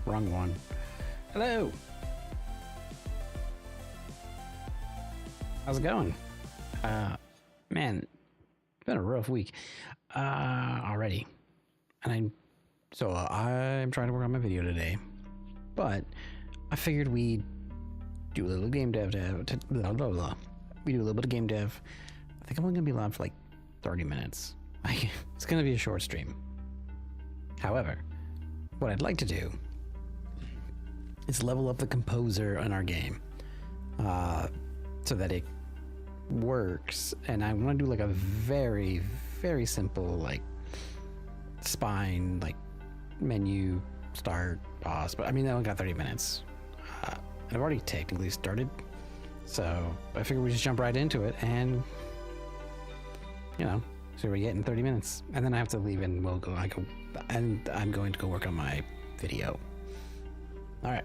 Wrong one. Hello. How's it going? Man, it's been a rough week already. And I'm trying to work on my video today. But I figured we'd do a little game dev blah, blah, blah. We do a little bit of game dev. I think I'm only gonna be live for like 30 minutes. It's gonna be a short stream. However, what I'd like to do is level up the composer in our game so that it works. And I want to do like a very, very simple like spine, like menu, start, pause. But I mean, I only got 30 minutes. And I've already technically started. So I figured we just jump right into it and, you know, see what we get in 30 minutes. And then I have to leave and I'm going to go work on my video. All right.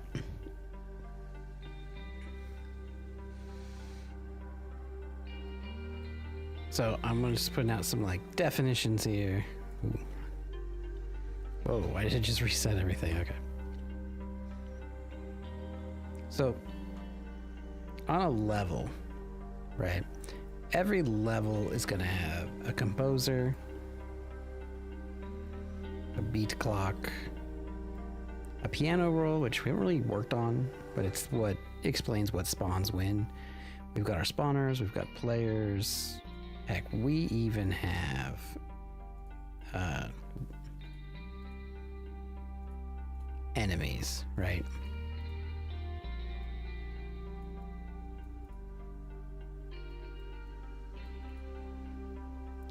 So I'm just putting out some like definitions here. Ooh. Whoa, I did just reset everything. Okay. So on a level, right? Every level is going to have a composer, a beat clock, a piano roll, which we haven't really worked on, but it's what explains what spawns when. We've got our spawners, we've got players. Heck, we even have enemies, right?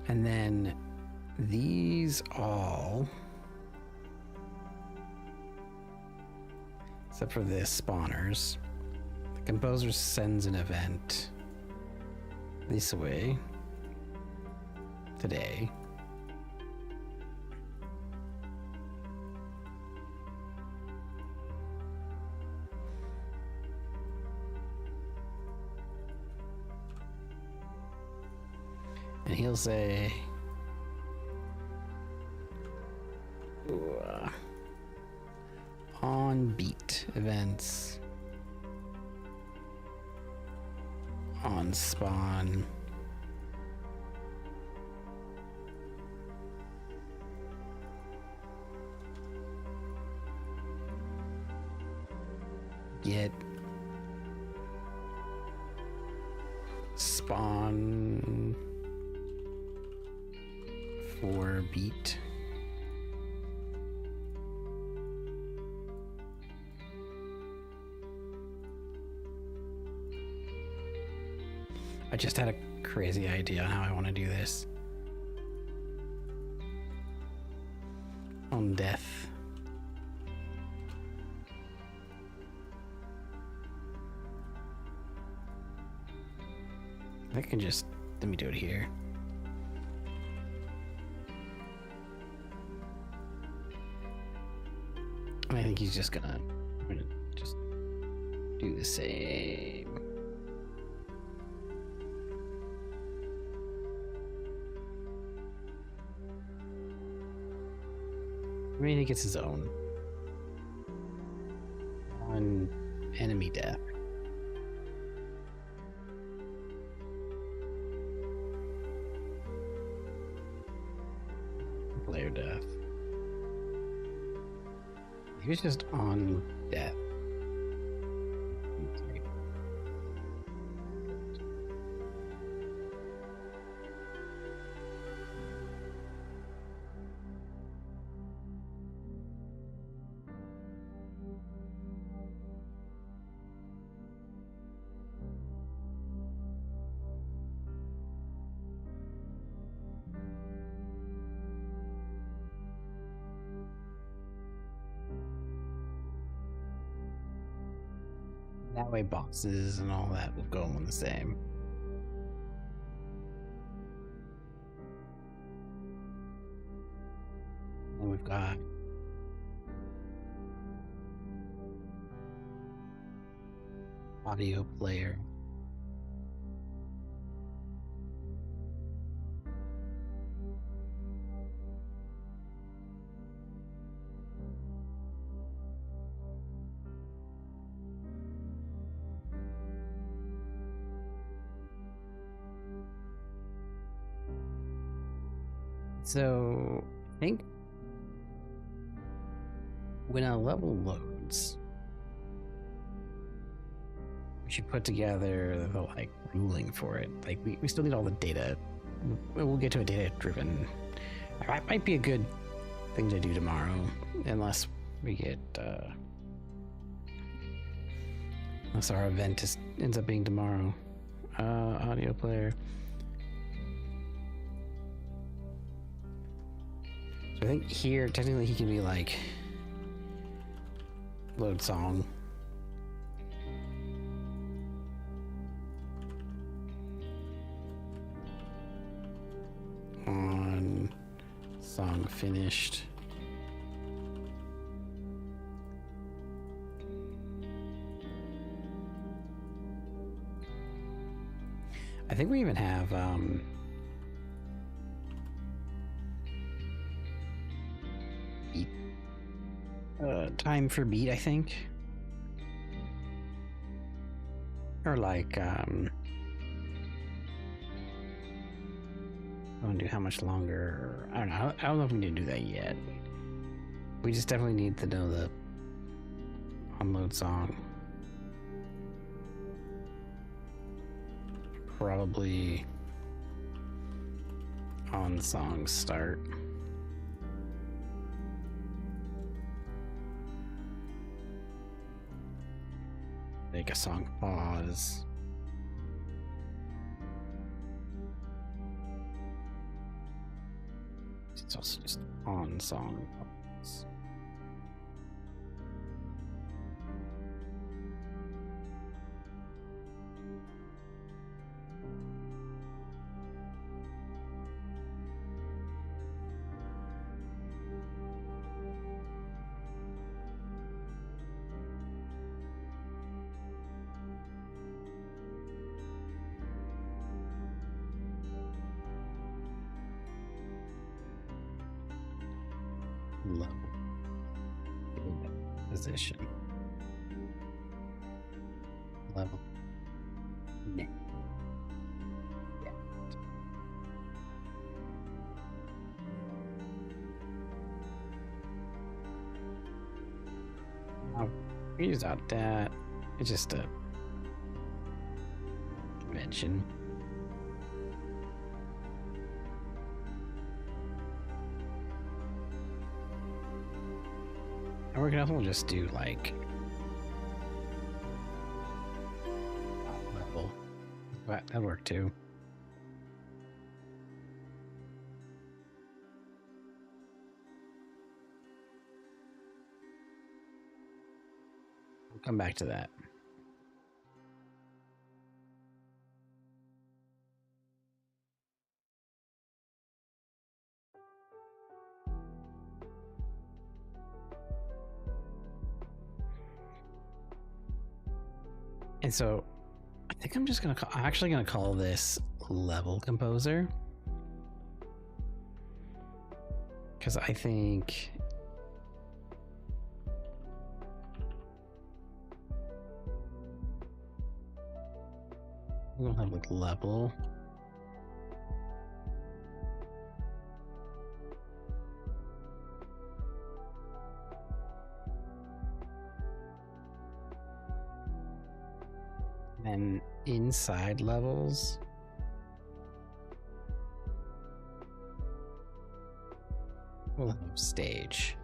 And then these all, except for the spawners, the composer sends an event this way today. And he'll say, on beat events, on spawn, get spawn for beat. I just had a crazy idea on how I want to do this. On death. I can just, let me do it here. And I think he's just gonna just do the same. I mean, he gets his own on enemy death. Player death. He was just on death. That way boxes and all that will go on the same. And we've got audio player. So I think when a level loads, we should put together the like ruling for it. Like we still need all the data. We'll get to a data driven. That might be a good thing to do tomorrow, unless we get unless our event ends up being tomorrow. Audio player. So I think here technically he can be like load song. On song finished. I think we even have beat, time for beat, I think, or like I want to do how much longer. I don't know. I don't know if we need to do that yet. We just definitely need to know the unload song. Probably on song start. Make a song pause. It's also just on song pause. Level position level net. I'll use out that. It's just a convention. And we can also just do like level. That'd work too. We'll come back to that. And so I think I'm actually gonna call this level composer, because I think we're gonna have like level. And inside levels, we'll have stage.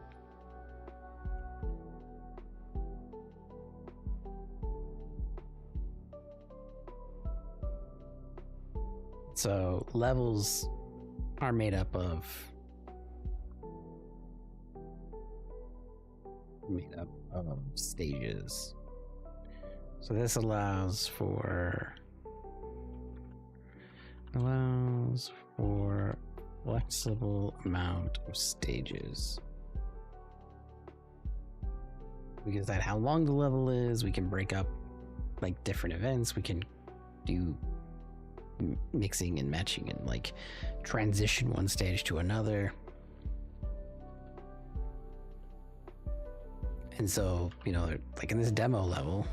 So levels are made up of stages. So this allows for flexible amount of stages. We can decide how long the level is. We can break up like different events. We can do mixing and matching and like transition one stage to another. And so, you know, like in this demo level,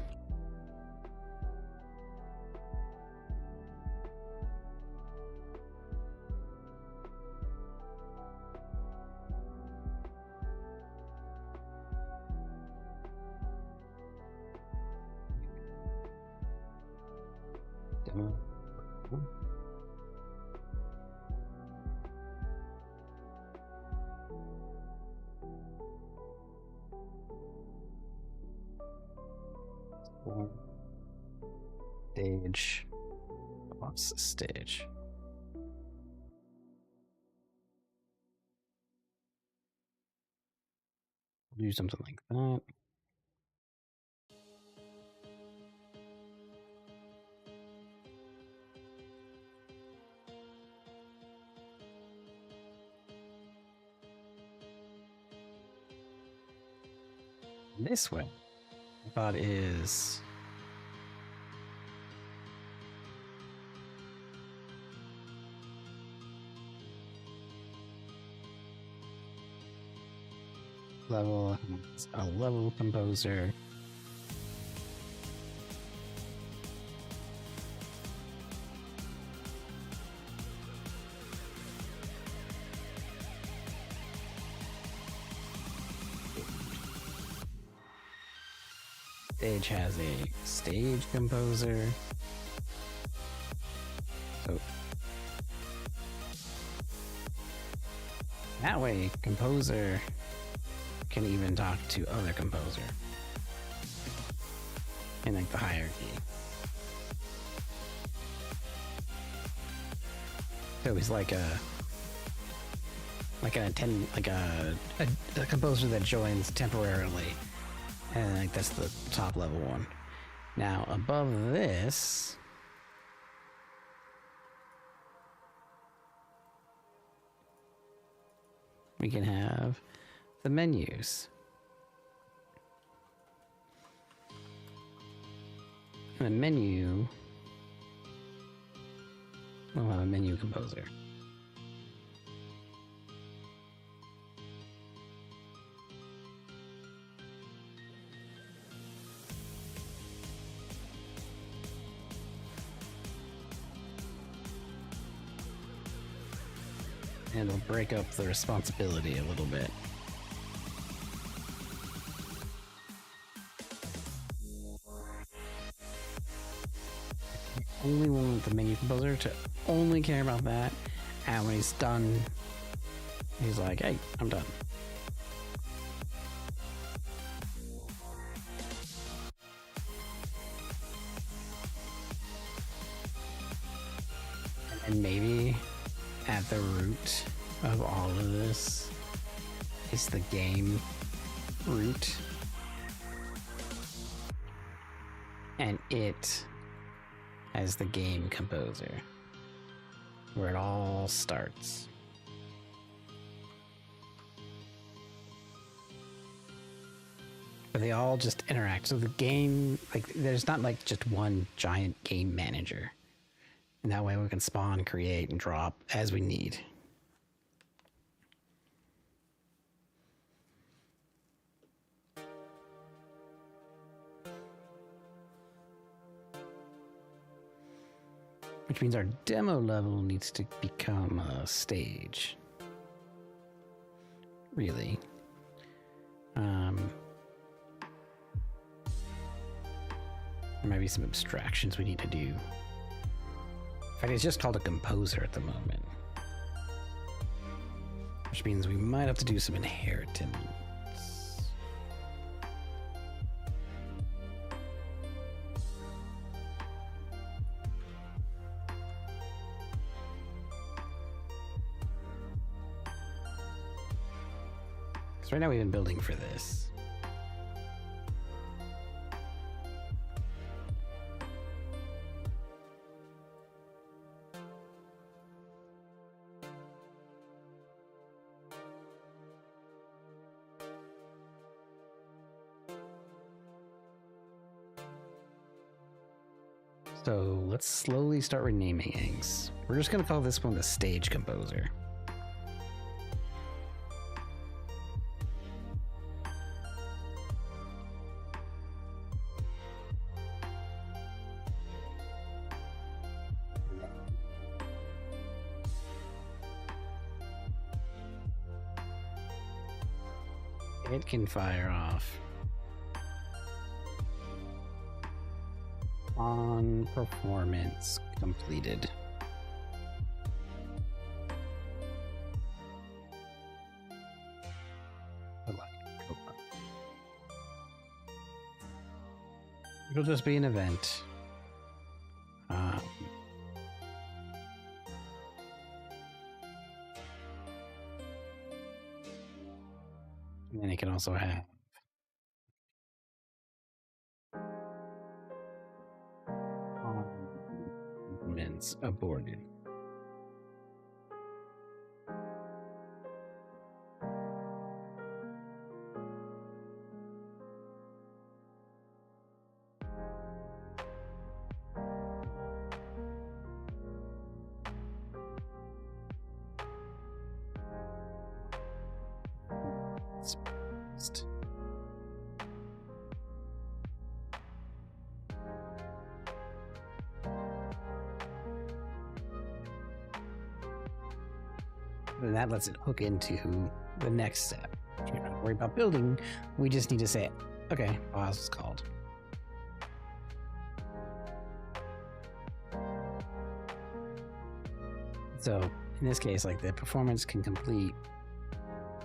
Stage. What's the stage? Do something like that. This way, I thought is level, a level composer. Stage has a stage composer. So that way, composer can even talk to other composer in like the hierarchy. So he's like a composer that joins temporarily, and like that's the top level one. Now above this, we can have the menus. And the menu will have a menu composer. And it'll break up the responsibility a little bit. Only want the menu composer to only care about that, and when he's done, he's like, hey, I'm done. And maybe at the root of all of this is the game root, and it as the game composer, where it all starts. But they all just interact. So the game, like, there's not like just one giant game manager. And that way we can spawn, create, and drop as we need. Which means our demo level needs to become a stage. Really. There might be some abstractions we need to do. In fact, it's just called a composer at the moment. Which means we might have to do some inheritance. Because right now we've been building for this. So let's slowly start renaming things. We're just going to call this one the stage composer. It can fire off on performance completed. It'll just be an event. And then it can also have performance aborted. And that lets it hook into the next step. You don't have to worry about building. We just need to say, okay, boss is called. So in this case, like the performance can complete,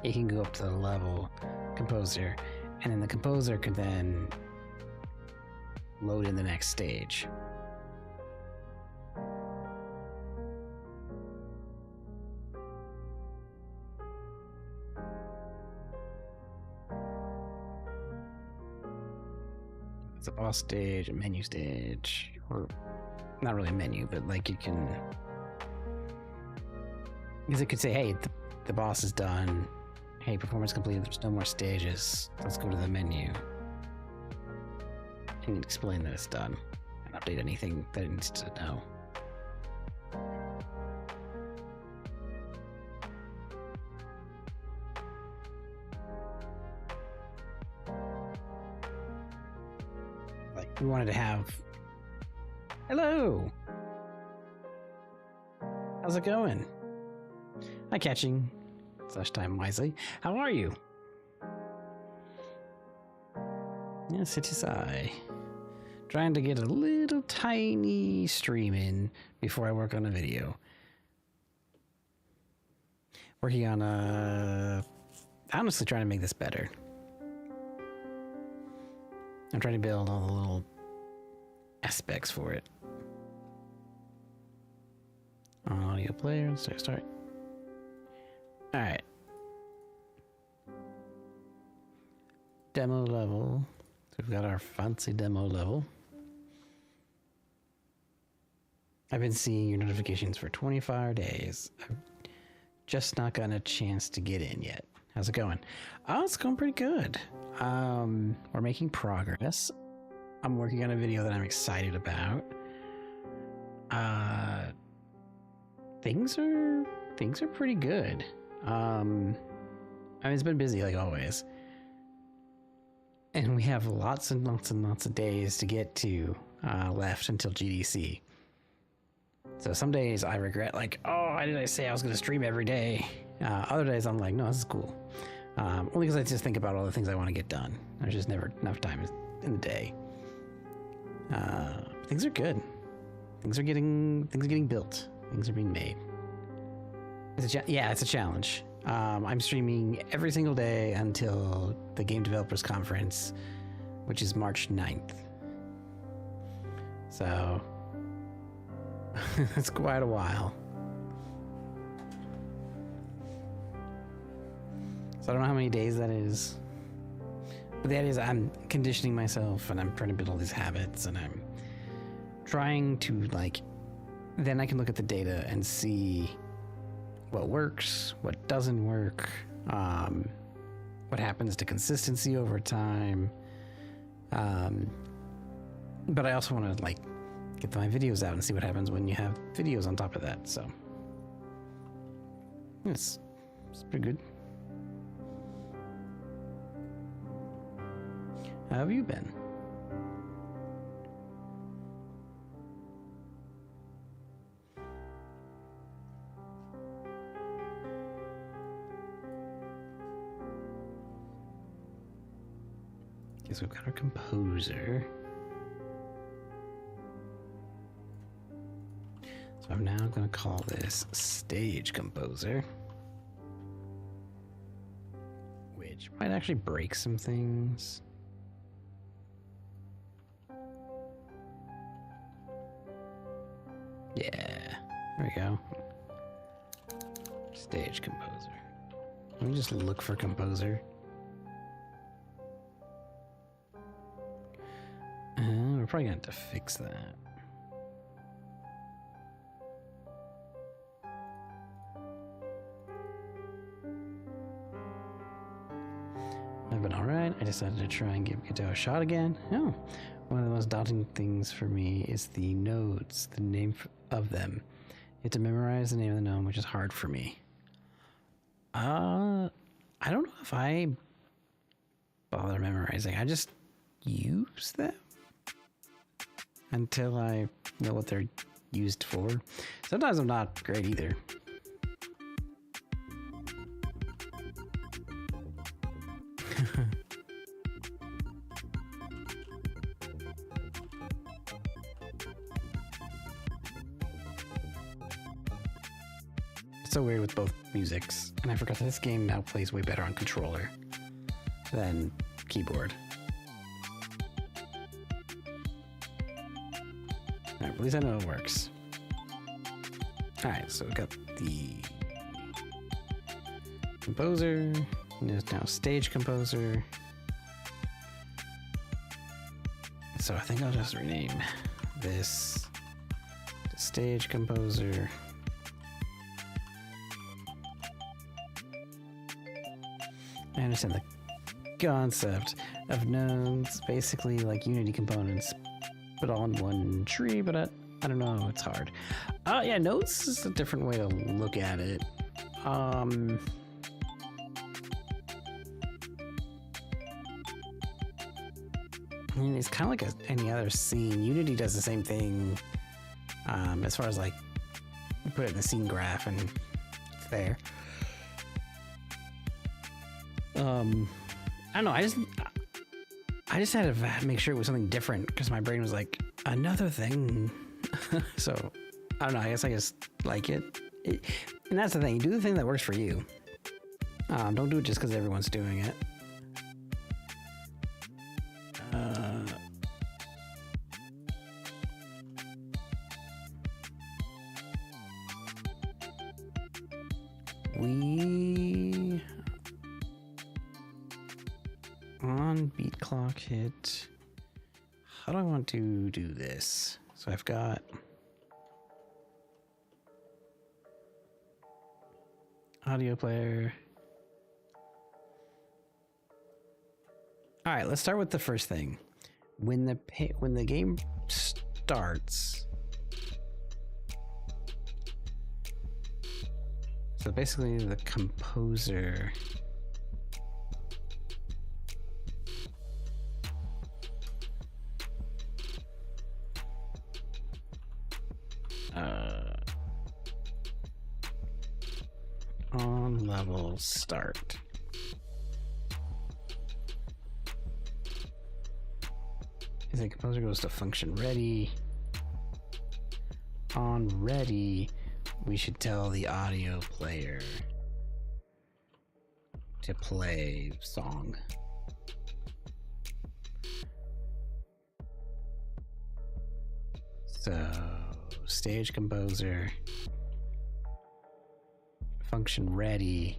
it can go up to the level composer, and then the composer can then load in the next stage. It's a boss stage, a menu stage, or not really a menu, but like you can, because it could say, hey, the boss is done. Hey, performance completed. There's no more stages. Let's go to the menu. And explain that it's done and update anything that it needs to know. Like we wanted to have, hello, how's it going? Hi, catching / time wisely. How are you? Yes, it is I. Trying to get a little tiny stream in before I work on a video. Working on honestly trying to make this better. I'm trying to build all the little aspects for it. Audio player, let's start. Alright. Demo level. So we've got our fancy demo level. I've been seeing your notifications for 25 days. I've just not gotten a chance to get in yet. How's it going? Oh, it's going pretty good. We're making progress. I'm working on a video that I'm excited about. Things are pretty good. I mean, it's been busy like always. And we have lots and lots and lots of days to get to left until GDC. So some days I regret, like, oh, why did I say I was going to stream every day? Other days I'm like, no, this is cool. Only because I just think about all the things I want to get done. There's just never enough time in the day. Things are good. Things are getting built. Things are being made. It's a challenge. I'm streaming every single day until the Game Developers Conference, which is March 9th. So it's quite a while. So I don't know how many days that is. But that is, I'm conditioning myself and I'm trying to build all these habits and I'm trying to, like, then I can look at the data and see what works, what doesn't work, what happens to consistency over time. But I also want to, like, get my videos out and see what happens when you have videos on top of that. So it's pretty good. How have you been? Guess we've got our composer. So I'm now going to call this Stage Composer, which might actually break some things. Yeah, there we go. Stage Composer. Let me just look for Composer. We're probably gonna have to fix that. I've been alright. I decided to try and give Godot a shot again. Oh, one of the most daunting things for me is the nodes, the name of them. You have to memorize the name of the gnome, which is hard for me. I don't know if I bother memorizing. I just use them until I know what they're used for. Sometimes I'm not great either. It's so weird with both musics, and I forgot that this game now plays way better on controller than keyboard. Alright, at least I know it works. Alright, so we got the composer, and there's now Stage Composer. So I think I'll just rename this to Stage Composer. I understand the concept of nodes, basically like Unity components, but all in one tree, but I don't know, it's hard. Yeah, nodes is a different way to look at it. I mean, it's kind of like any other scene. Unity does the same thing as far as like, you put it in the scene graph and it's there. I don't know, I just had to make sure it was something different because my brain was like, another thing. So, I don't know, I guess I just like it. And that's the thing, you do the thing that works for you. Don't do it just because everyone's doing it. We on beat clock hit. How do I want to do this? So I've got audio player. All right, let's start with the first thing. When the game starts, so basically the composer on level start. If the composer goes to function ready, on ready, we should tell the audio player to play song. So, Stage Composer, function ready.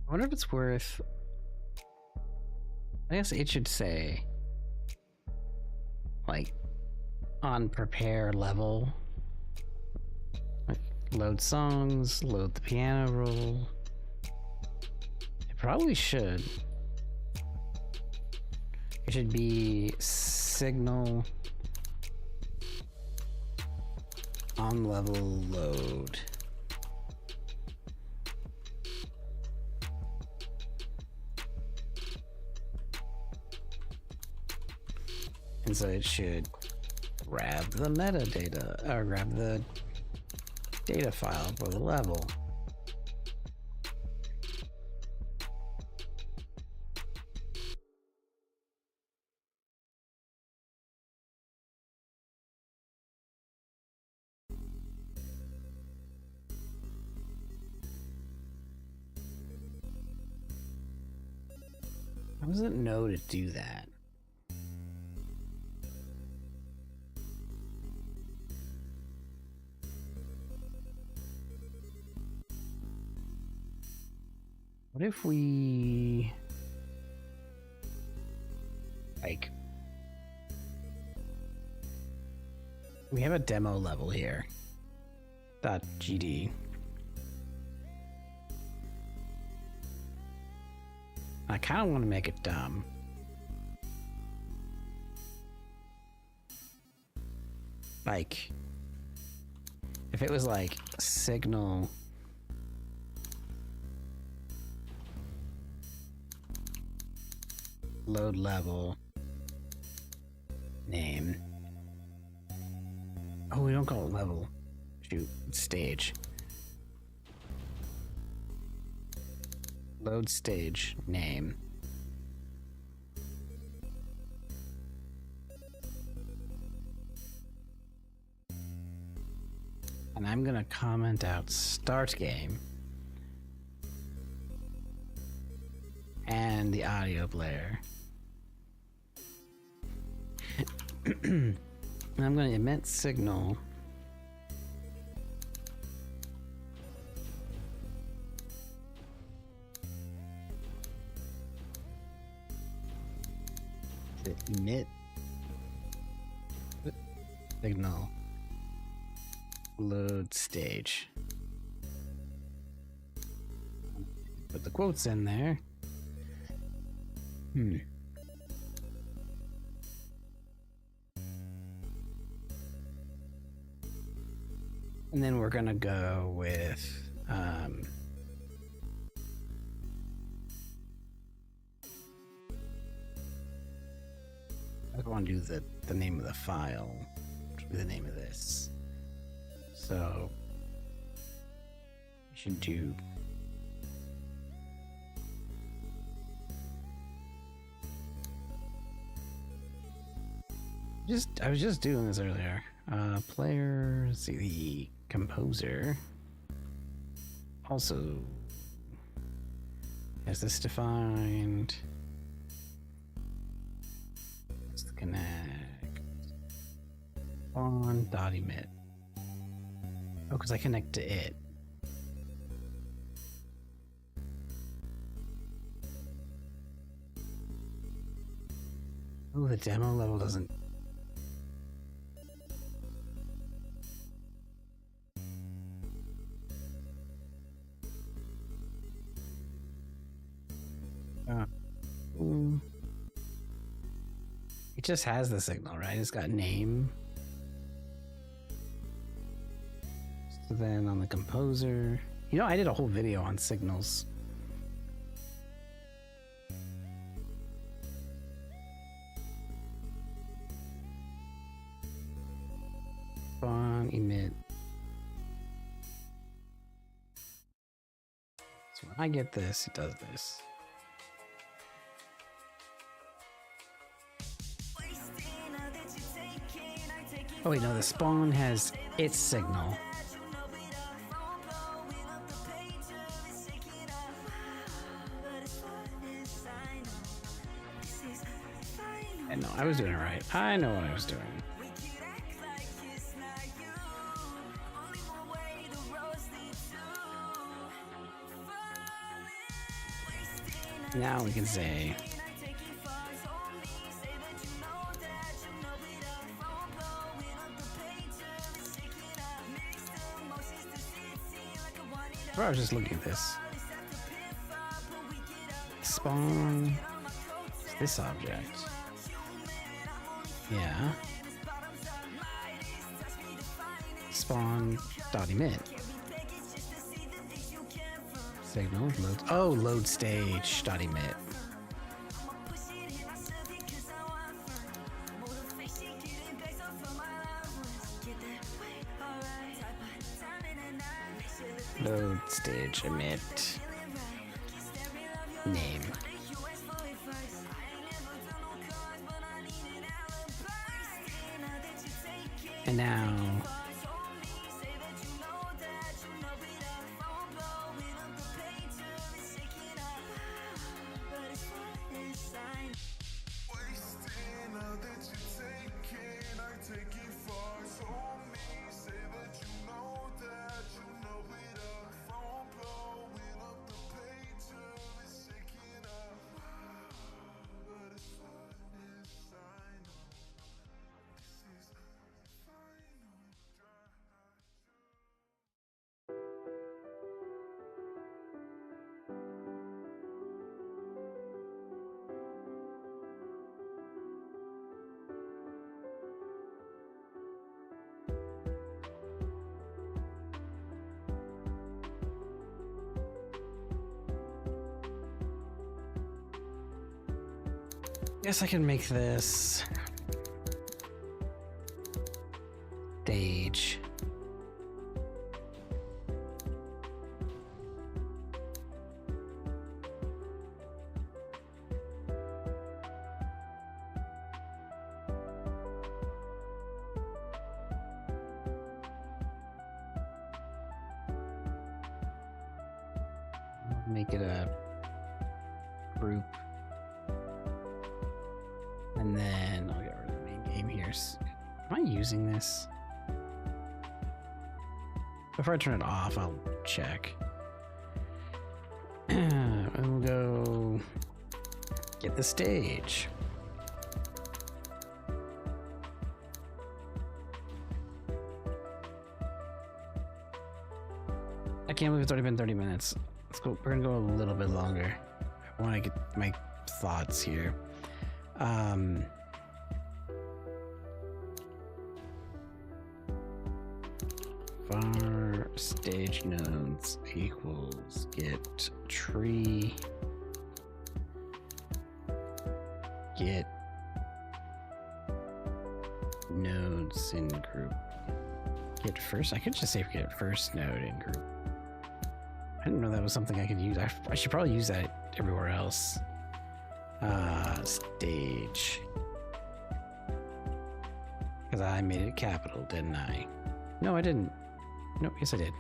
I wonder if it's worth, I guess it should say, like, on prepare level, like, load songs, load the piano roll. It probably should. It should be signal on level load. And so it should grab the metadata, or grab the data file for the level. How does it know to do that? What if we like we have a demo level here. .gd. I kind of want to make it dumb. Like, if it was like signal load level name. Oh, we don't call it level. Shoot, it's stage. Load stage name. And I'm gonna comment out start game and the audio player. And I'm gonna emit signal. Emit signal load stage. Put the quotes in there. And then we're gonna go with I want to do the name of the file, which will be the name of this. So we should do I was just doing this earlier. Player, let's see, the composer also has this defined. Let's connect on dot emit. Oh, because I connect to it. Oh, the demo level doesn't. It just has the signal, right? It's got name. So then on the composer, you know, I did a whole video on signals. Spawn, emit. So when I get this, it does this. Oh wait, no, the spawn has its signal. And no, I was doing it right. I know what I was doing. Now we can say I was just looking at this. Spawn this object. Yeah. Spawn dot emit. Signal load. Oh, load stage dot emit. Load stage emit name. And now Guess I can make this stage. Make it a group. And then I'll get rid of the main game here. Am I using this? Before I turn it off, I'll check. And we'll go get the stage. I can't believe it's already been 30 minutes. Let's go. We're gonna go a little bit longer. I want to get my thoughts here. Var stage nodes equals get tree, get nodes in group, get first. I could just say get first node in group. I didn't know that was something I could use. I should probably use that everywhere else. Stage. Because I made it capital, didn't I? No, I didn't. No, yes I did.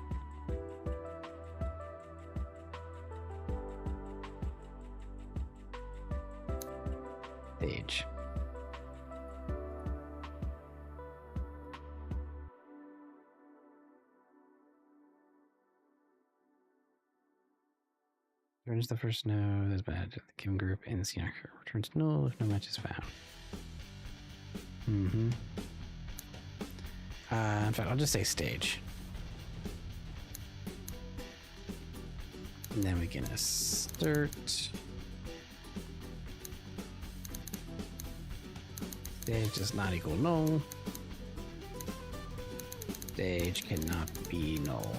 Stage. Returns the first node that's bad to the given group in the scene archive. Returns null if no match is found. In fact, I'll just say stage. And then we can assert. Stage does not equal null. Stage cannot be null.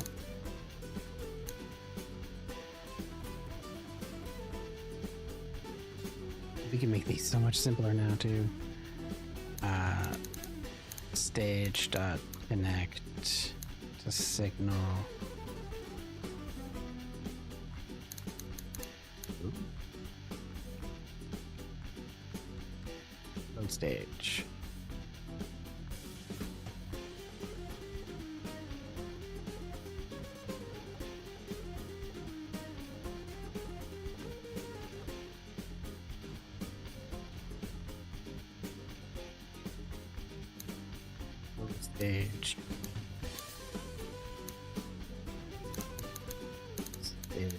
We can make these so much simpler now too. Stage dot connect to signal. Load stage. Stage. Stage.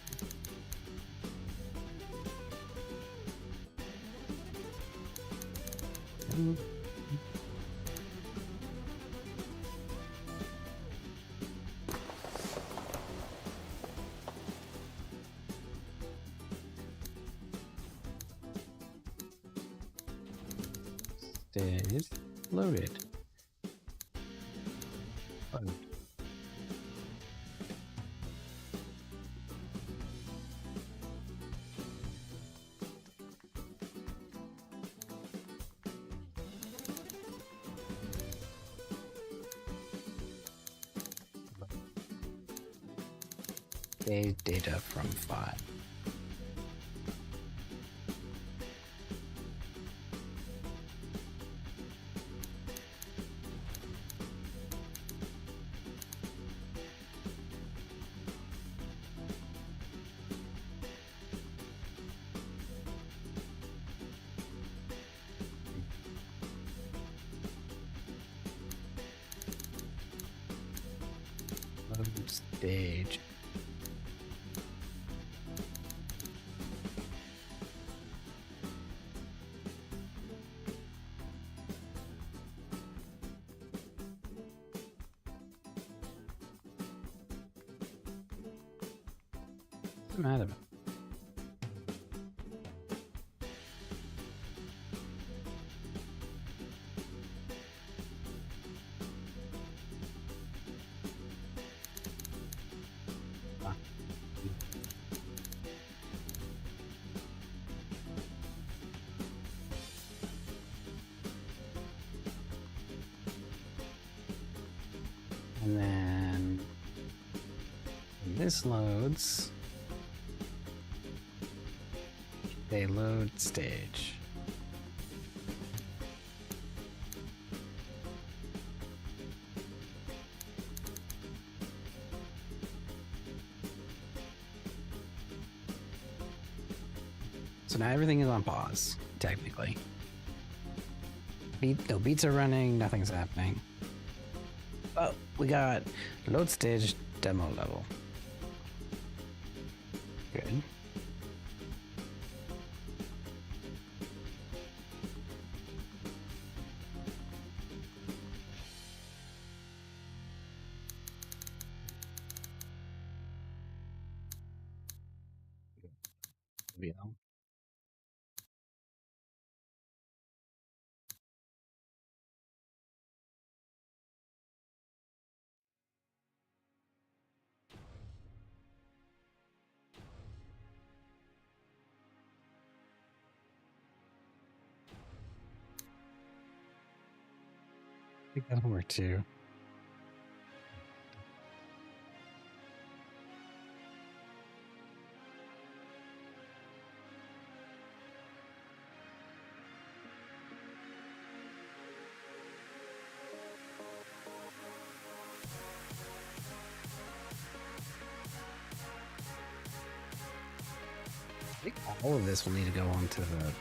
Stage loaded. Data from 5. Load stage. What's the matter? And then when this loads, they load stage. So now everything is on pause, technically. No beats are running, nothing's happening. Oh, we got load stage demo level. Good. Yeah. I think that'll work too. I think all of this will need to go onto the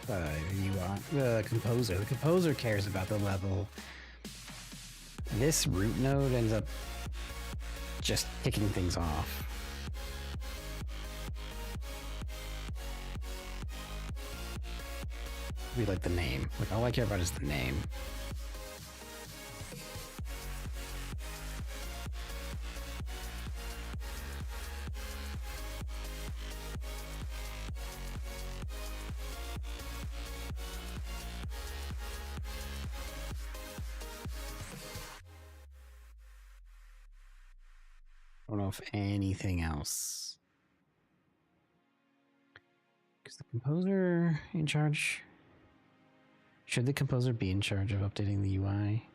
UI, the composer. The composer cares about the level. This root node ends up just kicking things off. We like the name. Like all I care about is the name. I don't know if anything else. Is the composer in charge? Should the composer be in charge of updating the UI?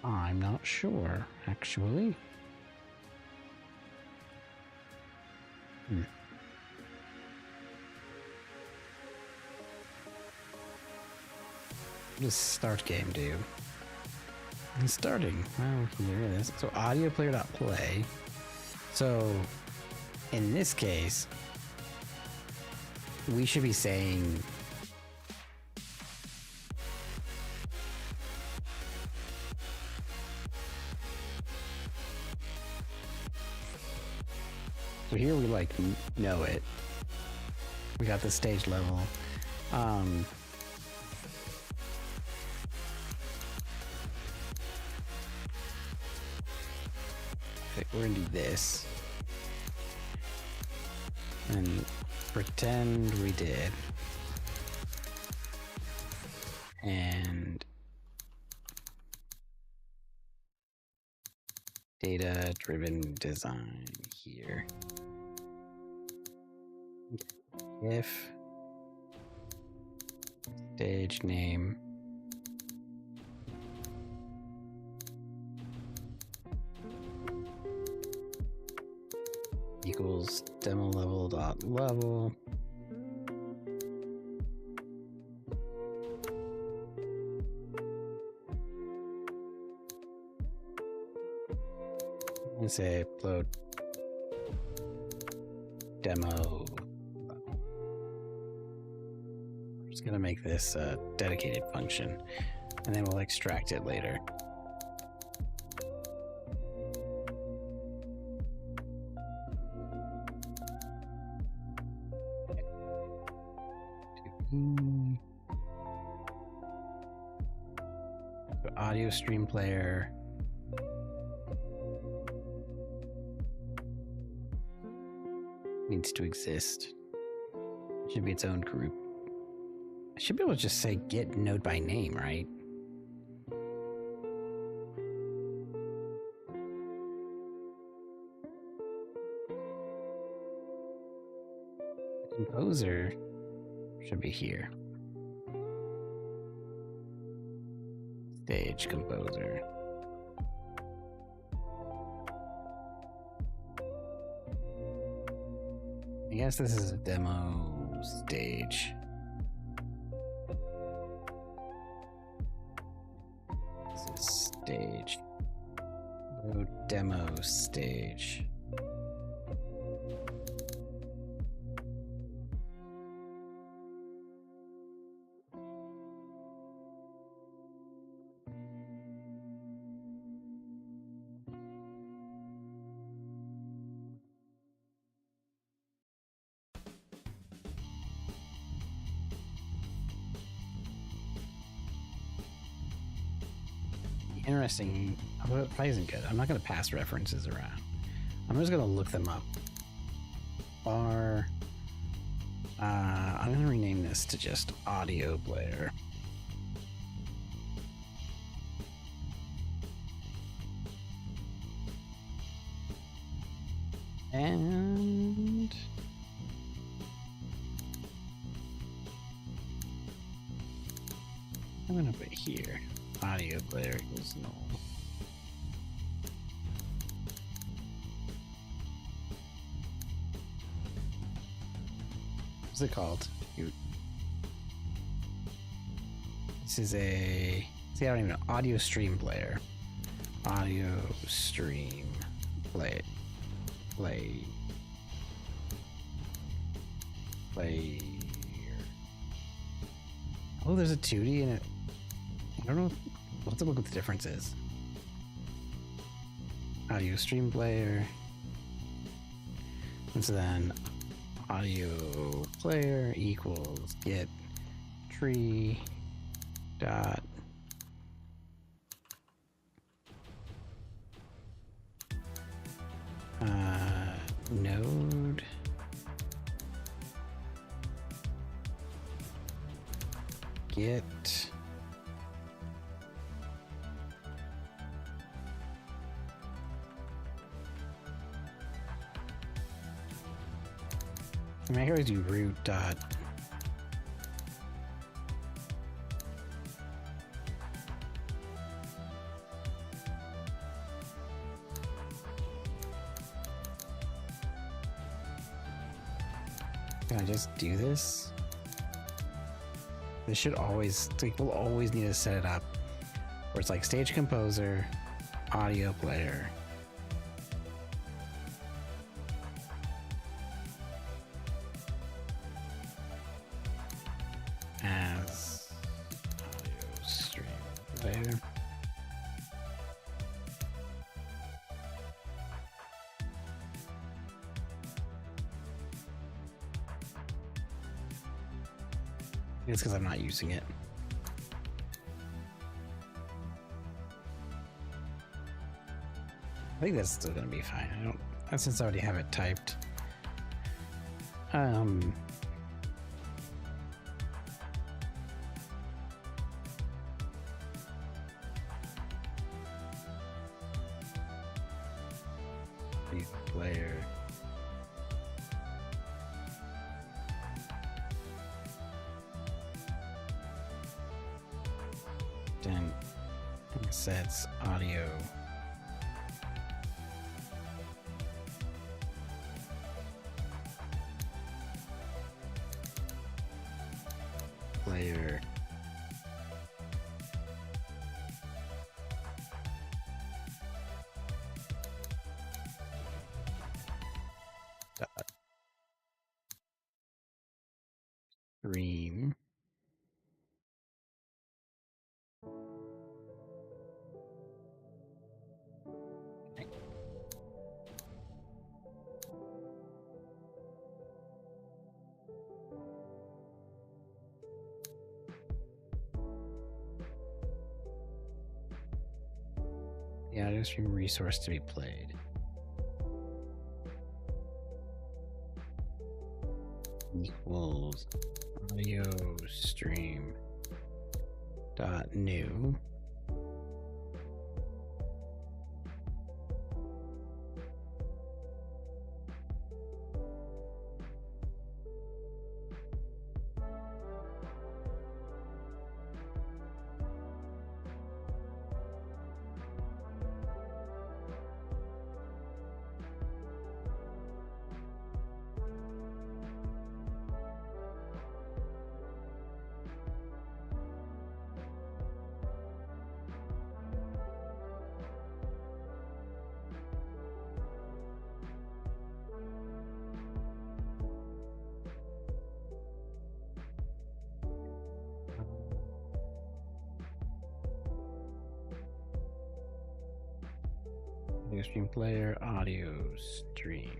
I'm not sure, actually. What does start game do? It's starting. Oh, here it is. So audio player.play. So in this case, we should be saying so here we like know it. We got the stage level. Okay, we're gonna do this and pretend we did, and data-driven design here. If stage name equals demo level dot level. And say upload demo. We're just gonna make this a dedicated function, and then we'll extract it later. Audio stream player. Needs to exist. It should be its own group. I should be able to just say get node by name, right? Composer should be here. Stage composer. I guess this is a demo stage. This is stage. Load demo stage. Interesting. Well, it probably isn't good. I'm not going to pass references around. I'm just going to look them up. I'm going to rename this to just audio player. And I'm going to put here. Audio player equals null. What's it called? This is a... See, I don't even know. Audio stream player. Audio stream play. Oh, there's a 2D in it. I don't know. We'll have to look what the difference is. Audio stream player. And so then audio player equals get tree dot node get I can always do root dot can I just do this? This should always, like, we'll always need to set it up where it's like stage composer, audio player. As audio stream player. It's because I'm not using it. I think that's still gonna be fine. I don't, since I already have it typed. Player. Then sets audio. Player. Dot. Stream. The audio stream resource to be played. Equals audio stream dot new. Audio stream player, audio stream.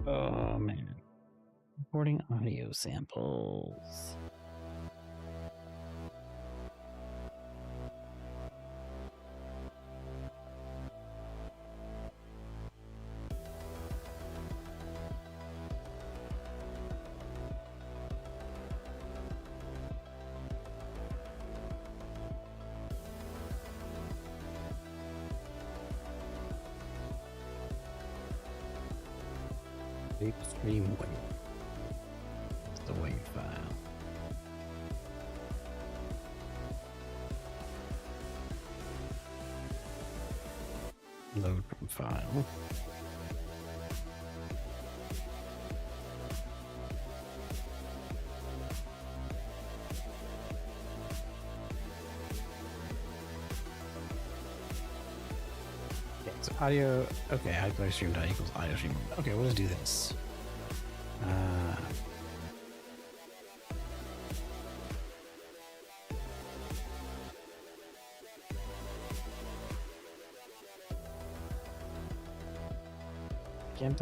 Oh man. Recording audio samples. Stream wave. It's the wave file. Load from file. Okay, so audio. Okay, audio stream dot equals audio stream. Okay, we'll just do this. Can't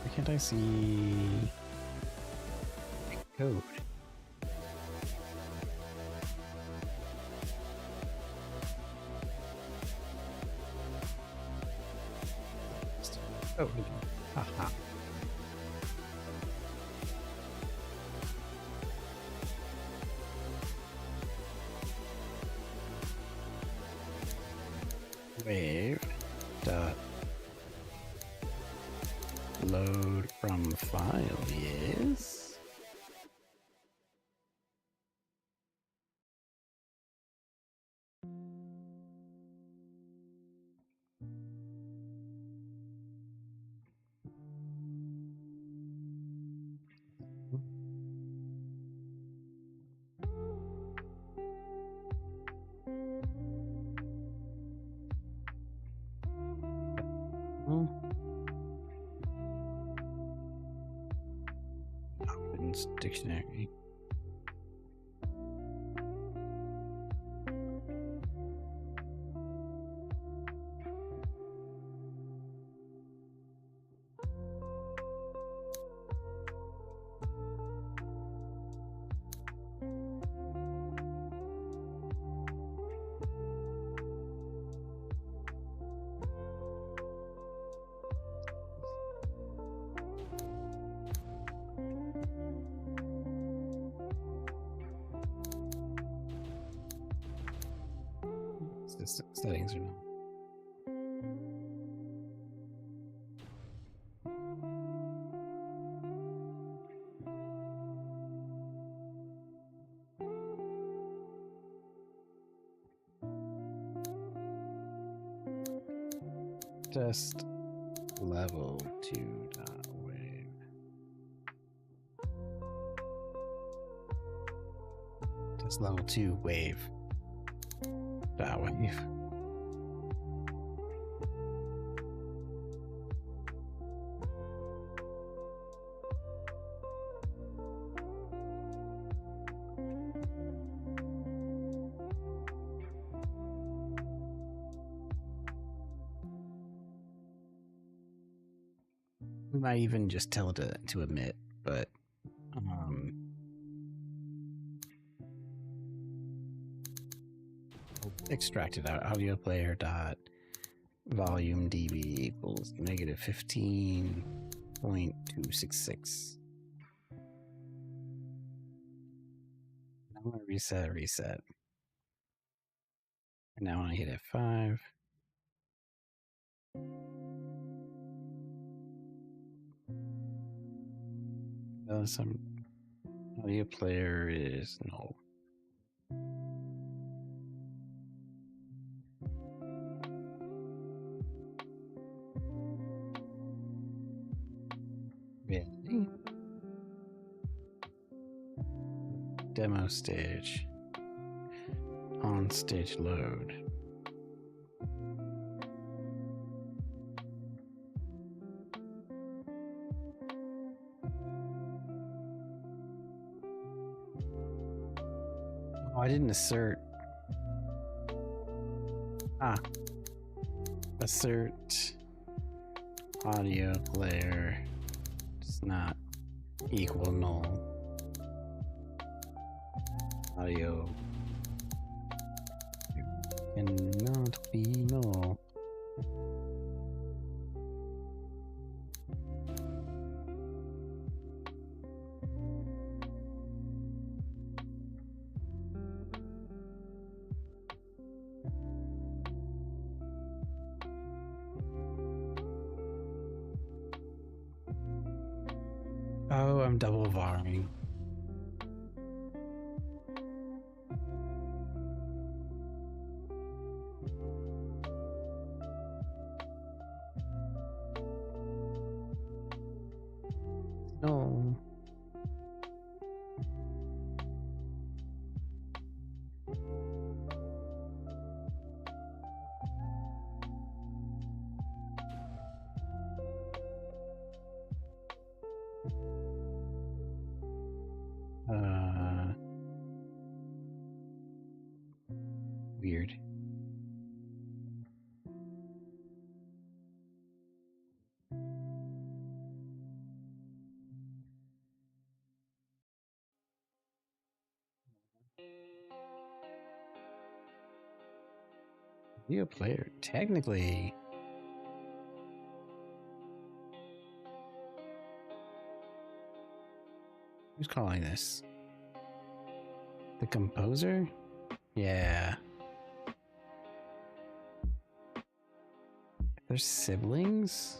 why can't I see code? Oh, haha. Wave dot load from file is Hopkins dictionary. Settings or no? Test level 2 dot wave. Test level 2 wave dot wave. We might even just tell it to emit, but extract it out. Audio player dot volume dB equals negative 15.266. I'm going to reset. And now when I hit F5, some audio player is null. Really? Demo stage. On stage load. Oh, I didn't assert. Assert audio player does not equal null. Audio cannot be null. Oh, I'm double varring. No. Weird. Video player, technically. Who's calling this? The composer? Yeah. They're siblings?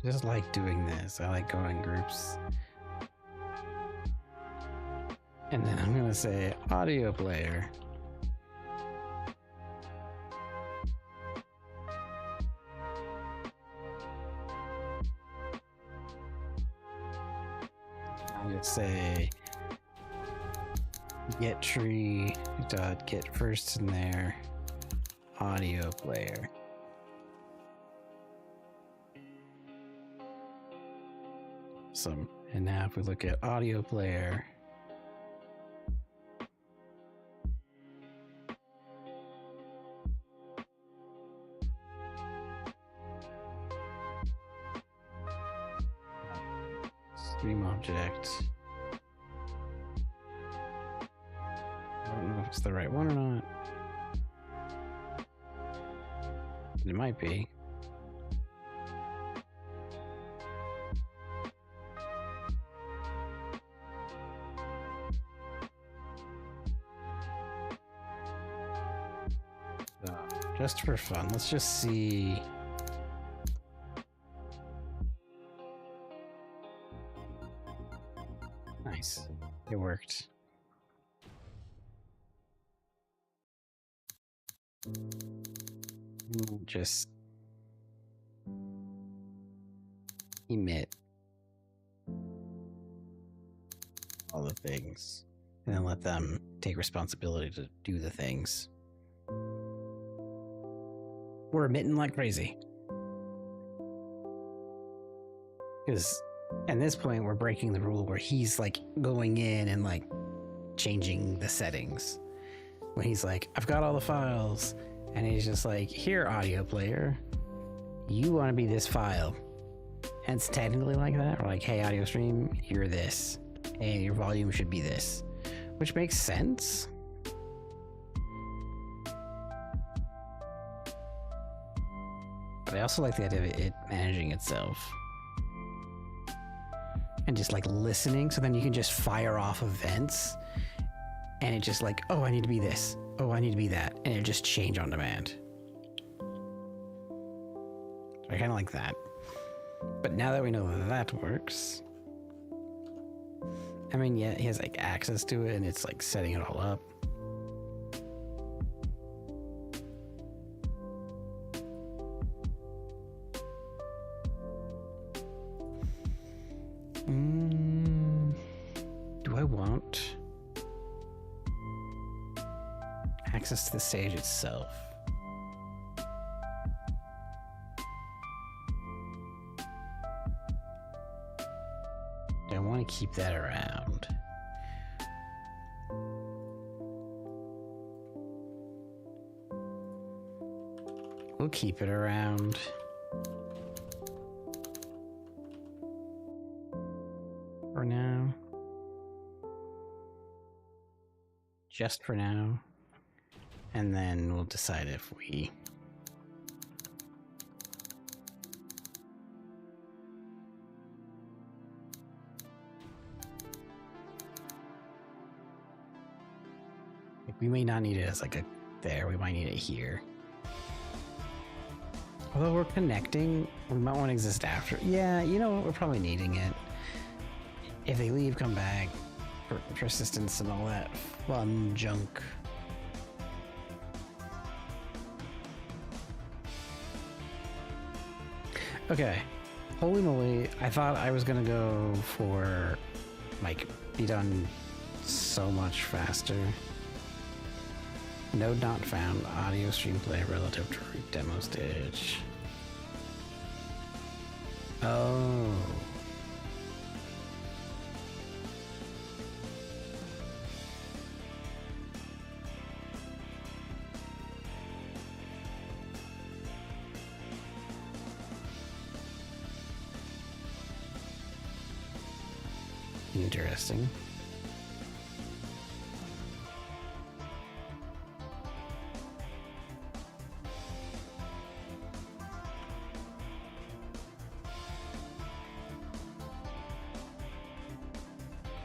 I just like doing this. I like going groups. And then I'm gonna say audio player. I'm gonna say get tree dot get first in there audio player. Awesome. And now if we look at audio player, stream object. I don't know if it's the right one or not. It might be. Just for fun, let's just see. Nice. It worked. Just emit all the things and then let them take responsibility to do the things. We're emitting like crazy. Because at this point, we're breaking the rule where he's like going in and like changing the settings. when he's like, I've got all the files, and he's just like, here, audio player, you want to be this file. And it's technically like that. Or like, hey, audio stream, you're this. And your volume should be this. Which makes sense. But I also like the idea of it managing itself. And just like listening, so then you can just fire off events. And it just like, oh, I need to be this. Oh, I need to be that. And it just change on demand. I kind of like that. But now that we know that works, I mean, yeah, he has like access to it and it's like setting it all up. Do I want access to the stage itself? I want to keep that around. We'll keep it around. For now. Just for now. And then we'll decide if we... we may not need it as like a there, we might need it here. Although we're connecting, we might want to exist after. Yeah, you know what, we're probably needing it. If they leave, come back. For persistence and all that fun junk. Okay. Holy moly, I thought I was gonna go for like be done so much faster. Node not found. Audio stream play relative to root demo stage. Oh. Interesting.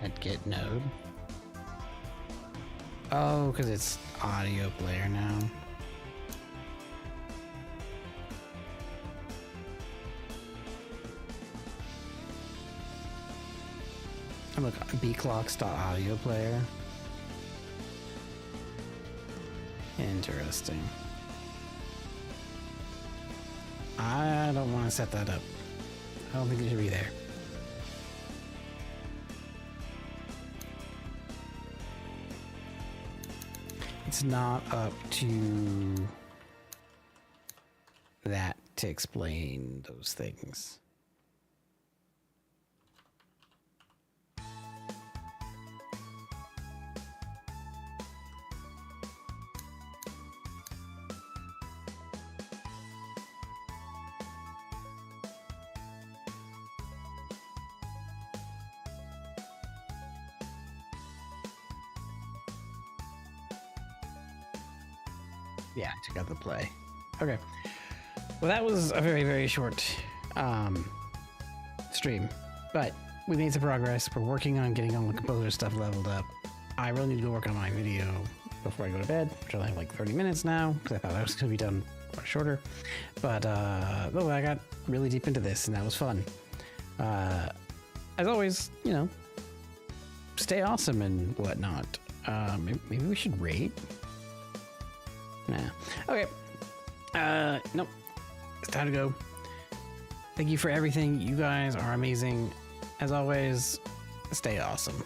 At get node. Oh, because it's audio player now. And look, bclocks.audio player. Interesting. I don't want to set that up. I don't think it should be there. It's not up to that to explain those things. Yeah, I took out the play. Okay. Well, that was a very, very short stream, but we made some progress. We're working on getting all the composer stuff leveled up. I really need to go work on my video before I go to bed, which I only have like 30 minutes now, because I thought I was going to be done much shorter. But oh, I got really deep into this, and that was fun. As always, you know, stay awesome and whatnot. Maybe we should rate. Nah. Okay. Nope. It's time to go. Thank you for everything. You guys are amazing. As always, stay awesome.